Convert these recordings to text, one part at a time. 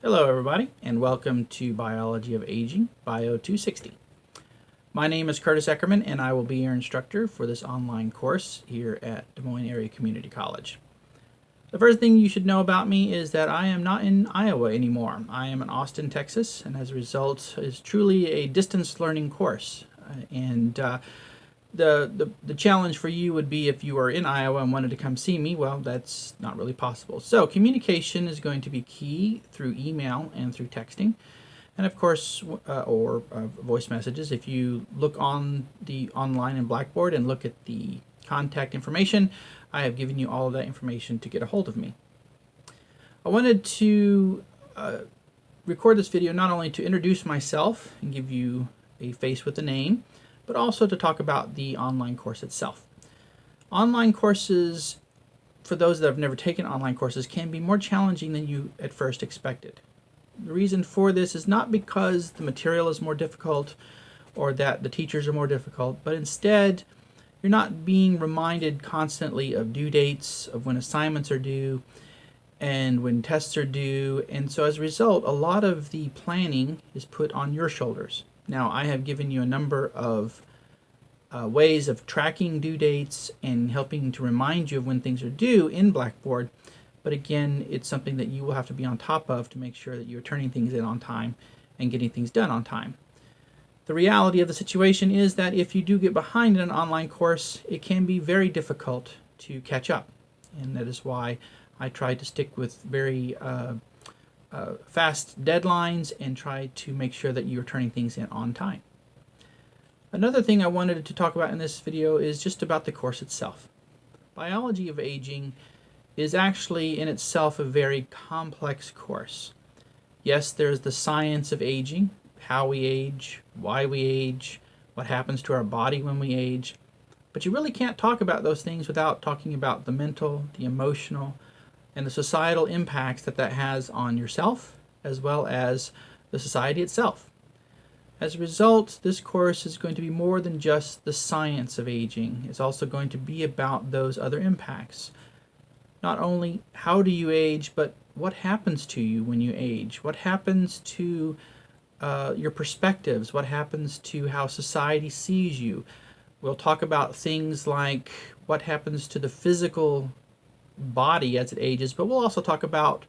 Hello everybody, and welcome to Biology of Aging, Bio 260. My name is Curtis Eckerman, and I will be your instructor for this online course here at Des Moines Area Community College. The first thing you should know about me is that I am not in Iowa anymore. I am in Austin, Texas, and as a result, it's truly a distance learning course. The challenge for you would be if you were in Iowa and wanted to come see me. Well, that's not really possible. So communication is going to be key through email and through texting, and of course, or voice messages. If you look on the online in Blackboard and look at the contact information, I have given you all of that information to get a hold of me. I wanted to record this video not only to introduce myself and give you a face with a name, but also to talk about the online course itself. Online courses, for those that have never taken online courses, can be more challenging than you at first expected. The reason for this is not because the material is more difficult or that the teachers are more difficult, but instead you're not being reminded constantly of due dates, of when assignments are due, and when tests are due, and so as a result, a lot of the planning is put on your shoulders. Now, I have given you a number of ways of tracking due dates and helping to remind you of when things are due in Blackboard, but again, it's something that you will have to be on top of to make sure that you're turning things in on time and getting things done on time. The reality of the situation is that if you do get behind in an online course, it can be very difficult to catch up, and that is why I try to stick with very fast deadlines and try to make sure that you're turning things in on time. Another thing I wanted to talk about in this video is just about the course itself. Biology of Aging is actually in itself a very complex course. Yes, there's the science of aging, how we age, why we age, what happens to our body when we age, but you really can't talk about those things without talking about the mental, the emotional, and the societal impacts that that has on yourself, as well as the society itself. As a result, this course is going to be more than just the science of aging. It's also going to be about those other impacts. Not only how do you age, but what happens to you when you age? What happens to your perspectives? What happens to how society sees you? We'll talk about things like what happens to the physical body as it ages, but we'll also talk about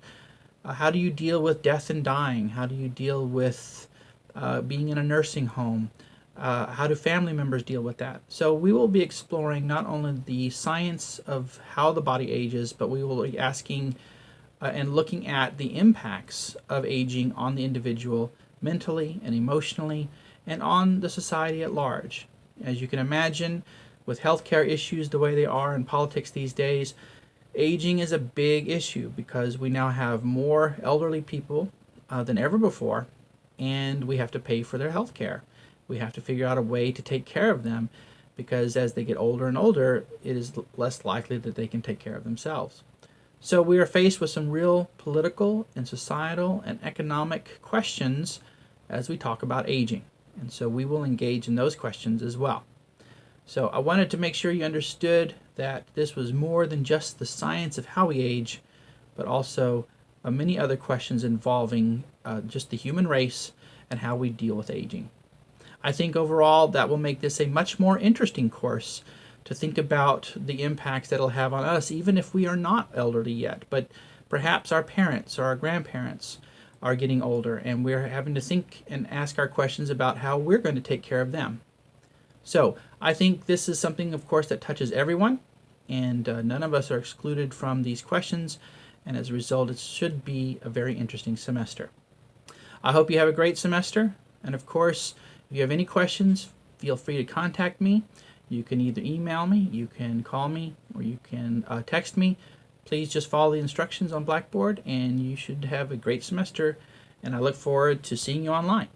how do you deal with death and dying? How do you deal with being in a nursing home? How do family members deal with that? So we will be exploring not only the science of how the body ages, but we will be asking and looking at the impacts of aging on the individual mentally and emotionally and on the society at large. As you can imagine, with healthcare issues the way they are in politics these days, aging is a big issue because we now have more elderly people than ever before, and we have to pay for their health care. We have to figure out a way to take care of them because as they get older and older, it is less likely that they can take care of themselves. So we are faced with some real political and societal and economic questions as we talk about aging. And so we will engage in those questions as well. So I wanted to make sure you understood that this was more than just the science of how we age, but also many other questions involving just the human race and how we deal with aging. I think overall that will make this a much more interesting course to think about the impacts that it'll have on us, even if we are not elderly yet, but perhaps our parents or our grandparents are getting older and we're having to think and ask our questions about how we're going to take care of them. So I think this is something, of course, that touches everyone, and none of us are excluded from these questions, and as a result, it should be a very interesting semester. I hope you have a great semester, and of course, if you have any questions, feel free to contact me. You can either email me, you can call me, or you can text me. Please just follow the instructions on Blackboard, and you should have a great semester, and I look forward to seeing you online.